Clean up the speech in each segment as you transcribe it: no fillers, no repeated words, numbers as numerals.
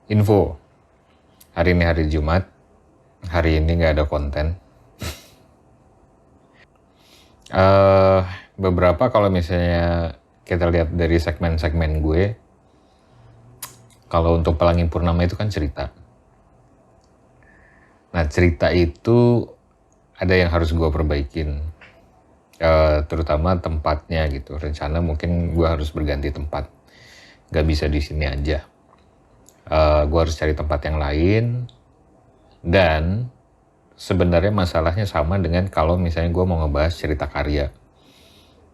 Info, hari ini hari Jumat, hari ini nggak ada konten. Beberapa kalau misalnya kita lihat dari segmen-segmen gue, kalau untuk Pelangi Purnama itu kan cerita. Nah cerita itu ada yang harus gue perbaikin, terutama tempatnya gitu. Rencana mungkin gue harus berganti tempat, nggak bisa di sini aja. Gue harus cari tempat yang lain. Dan sebenarnya masalahnya sama dengan kalau misalnya gue mau ngebahas cerita karya.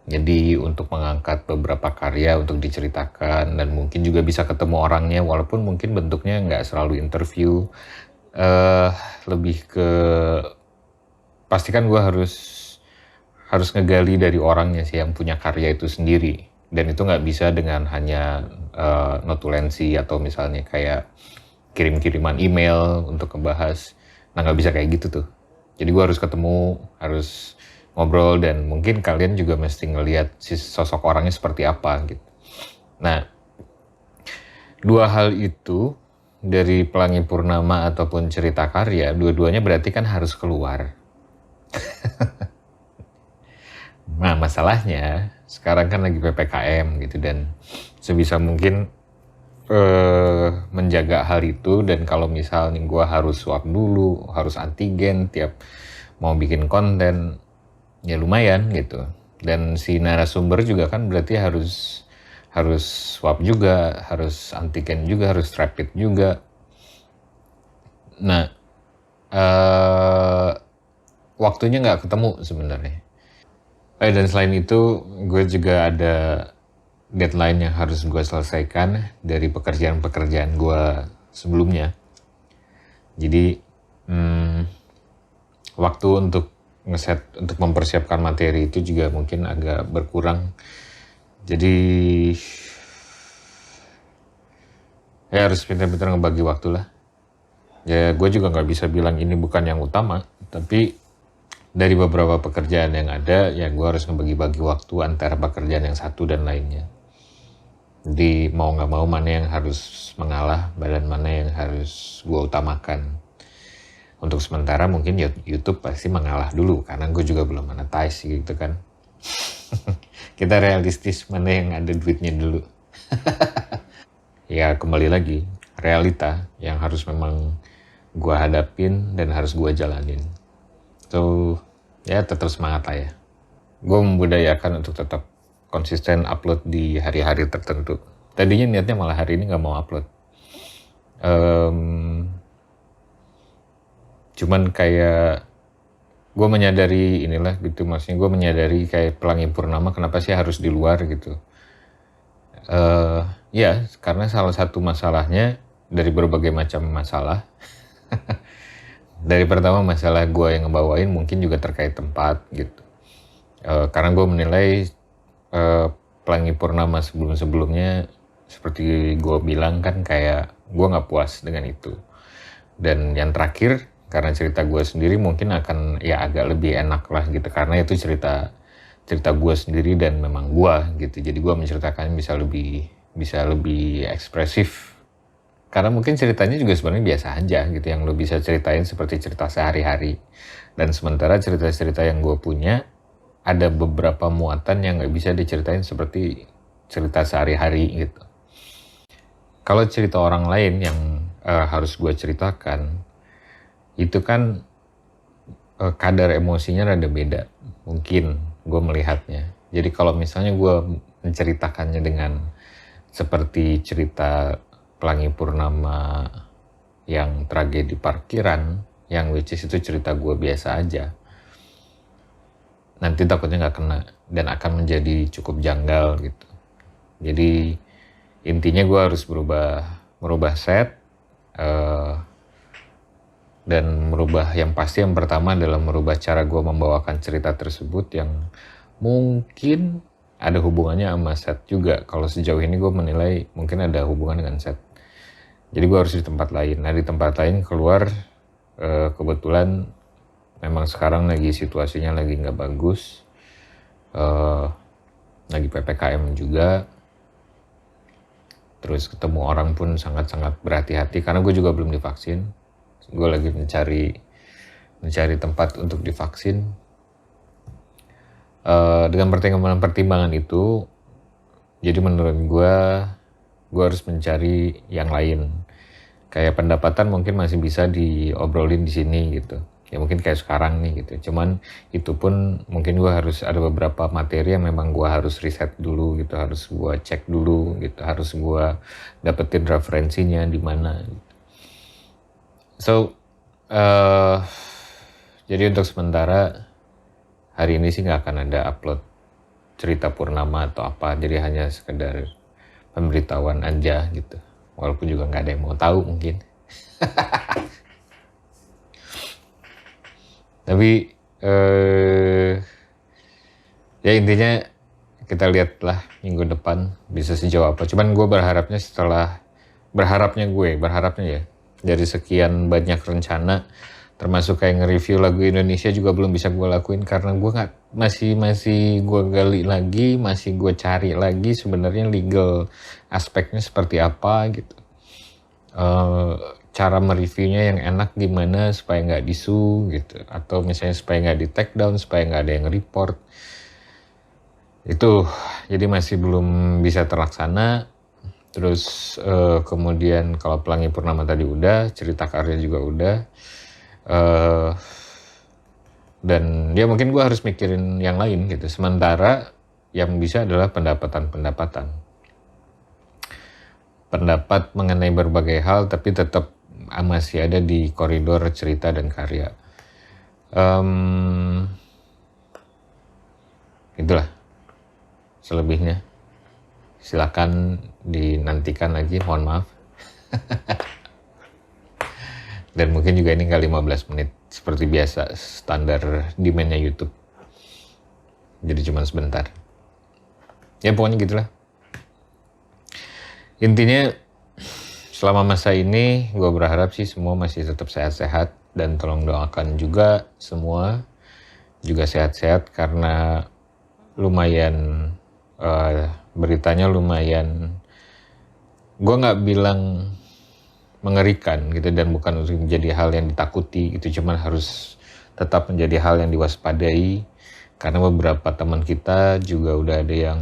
Jadi untuk mengangkat beberapa karya untuk diceritakan dan mungkin juga bisa ketemu orangnya walaupun mungkin bentuknya nggak selalu interview, lebih ke pastikan gue harus ngegali dari orangnya sih yang punya karya itu sendiri, dan itu nggak bisa dengan hanya notulensi atau misalnya kayak kirim-kiriman email untuk ngebahas. Nah nggak bisa kayak gitu tuh. Jadi gue harus ketemu, harus ngobrol, dan mungkin kalian juga mesti ngelihat si sosok orangnya seperti apa gitu. Nah, dua hal itu dari Pelangi Purnama ataupun cerita karya, dua-duanya berarti kan harus keluar. Nah, masalahnya sekarang kan lagi PPKM gitu, dan sebisa mungkin menjaga hal itu. Dan kalau misalnya gue harus swab dulu, harus antigen tiap mau bikin konten, ya lumayan gitu. Dan si narasumber juga kan berarti harus swab juga, harus antigen juga, harus rapid juga. Nah, waktunya nggak ketemu sebenarnya. Dan selain itu, gue juga ada deadline yang harus gue selesaikan dari pekerjaan-pekerjaan gue sebelumnya. Jadi, waktu untuk untuk mempersiapkan materi itu juga mungkin agak berkurang. Jadi, ya harus pintar-pintar ngebagi waktu lah. Ya, gue juga nggak bisa bilang ini bukan yang utama, tapi dari beberapa pekerjaan yang ada, ya gue harus ngebagi-bagi waktu antara pekerjaan yang satu dan lainnya. Jadi mau nggak mau mana yang harus mengalah, dan mana yang harus gue utamakan. Untuk sementara mungkin YouTube pasti mengalah dulu, karena gue juga belum monetize gitu kan. Kita realistis, mana yang ada duitnya dulu. Ya kembali lagi, realita yang harus memang gue hadapin dan harus gue jalanin. So, ya tetap semangat lah ya. Gue membudayakan untuk tetap konsisten upload di hari-hari tertentu. Tadinya niatnya malah hari ini gak mau upload. Cuman kayak gue menyadari inilah gitu, maksudnya gue menyadari kayak Pelangi Purnama kenapa sih harus di luar gitu. Ya karena salah satu masalahnya dari berbagai macam masalah. Dari pertama masalah gue yang ngebawain mungkin juga terkait tempat gitu. Karena gue menilai Pelangi Purnama sebelum-sebelumnya seperti gue bilang kan kayak gue gak puas dengan itu. Dan yang terakhir, karena cerita gue sendiri mungkin akan ya agak lebih enak lah gitu, karena itu cerita gue sendiri dan memang gue gitu. Jadi gue menceritakannya bisa lebih ekspresif. Karena mungkin ceritanya juga sebenarnya biasa aja gitu, yang lo bisa ceritain seperti cerita sehari-hari. Dan sementara cerita-cerita yang gue punya, ada beberapa muatan yang gak bisa diceritain seperti cerita sehari-hari gitu. Kalau cerita orang lain yang harus gue ceritakan, itu kan kadar emosinya rada beda. Mungkin gue melihatnya. Jadi kalau misalnya gue menceritakannya dengan seperti cerita Pelangi Purnama yang tragedi parkiran, yang which is itu cerita gue biasa aja, nanti takutnya gak kena dan akan menjadi cukup janggal gitu. Jadi intinya gue harus merubah set, dan merubah, yang pasti yang pertama adalah merubah cara gue membawakan cerita tersebut yang mungkin ada hubungannya sama set juga. Kalau sejauh ini gue menilai mungkin ada hubungan dengan set. Jadi gue harus di tempat lain. Nah di tempat lain keluar, kebetulan memang sekarang lagi situasinya lagi nggak bagus, lagi PPKM juga. terus ketemu orang pun sangat-sangat berhati-hati karena gue juga belum divaksin. Gue lagi mencari tempat untuk divaksin. Dengan pertimbangan itu, jadi menurut gue harus mencari yang lain. Kayak pendapatan mungkin masih bisa diobrolin di sini gitu. Ya mungkin kayak sekarang nih gitu. Cuman itu pun mungkin gue harus ada beberapa materi yang memang gue harus riset dulu gitu, harus gue cek dulu gitu, harus gue dapetin referensinya di mana. So, jadi untuk sementara hari ini sih nggak akan ada upload cerita purnama atau apa, jadi hanya sekedar pemberitahuan aja gitu. Walaupun juga nggak ada yang mau tahu mungkin. Tapi ya intinya kita lihatlah minggu depan bisa sejauh apa. Cuman gue berharapnya ya dari sekian banyak rencana, termasuk kayak nge-review lagu Indonesia juga belum bisa gue lakuin karena gue masih gue gali lagi, masih gue cari lagi sebenarnya legal aspeknya seperti apa gitu. Cara mereviewnya yang enak gimana supaya nggak disu gitu, atau misalnya supaya nggak di take down, supaya nggak ada yang report itu, jadi masih belum bisa terlaksana. Terus kemudian kalau Pelangi Purnama tadi udah, cerita karya juga udah, dan ya mungkin gue harus mikirin yang lain gitu. Sementara yang bisa adalah pendapat mengenai berbagai hal, tapi tetap masih ada di koridor cerita dan karya. Itulah selebihnya. Silakan dinantikan lagi, mohon maaf. Dan mungkin juga ini nggak 15 menit seperti biasa standar demandnya YouTube. Jadi cuma sebentar. Ya pokoknya gitulah. Intinya selama masa ini gue berharap sih semua masih tetap sehat-sehat, dan tolong doakan juga semua juga sehat-sehat karena lumayan beritanya lumayan, gue nggak bilang mengerikan gitu, dan bukan untuk menjadi hal yang ditakuti gitu, cuman harus tetap menjadi hal yang diwaspadai karena beberapa teman kita juga udah ada yang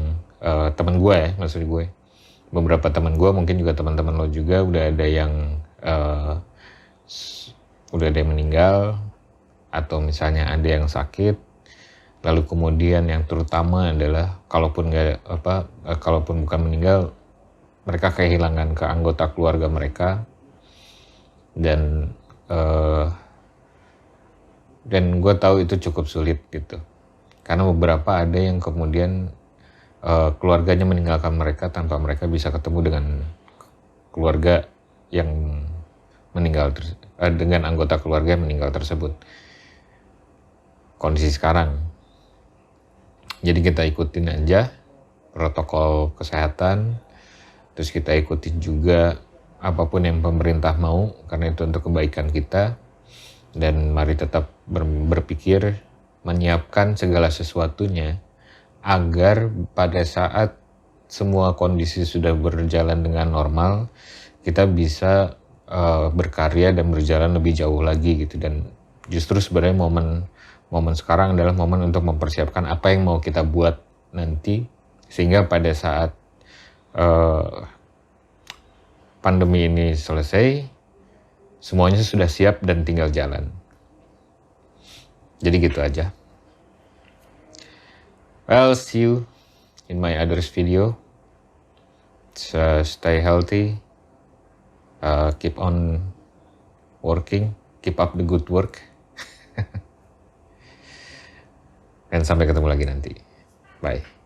teman gue ya, maksud gue beberapa teman gue, mungkin juga teman-teman lo juga udah ada yang meninggal, atau misalnya ada yang sakit. Lalu kemudian yang terutama adalah kalaupun bukan meninggal, mereka kehilangan ke anggota keluarga mereka, dan gue tahu itu cukup sulit gitu, karena beberapa ada yang kemudian keluarganya meninggalkan mereka tanpa mereka bisa ketemu dengan keluarga yang meninggal, dengan anggota keluarga yang meninggal tersebut. Kondisi sekarang, jadi kita ikutin aja protokol kesehatan, terus kita ikutin juga apapun yang pemerintah mau, karena itu untuk kebaikan kita. Dan mari tetap berpikir menyiapkan segala sesuatunya agar pada saat semua kondisi sudah berjalan dengan normal, kita bisa berkarya dan berjalan lebih jauh lagi gitu. Dan justru sebenarnya momen sekarang adalah momen untuk mempersiapkan apa yang mau kita buat nanti, sehingga pada saat pandemi ini selesai, semuanya sudah siap dan tinggal jalan. Jadi gitu aja. Well, see you in my other video. Stay healthy, keep on working, keep up the good work. Dan sampai ketemu lagi nanti. Bye.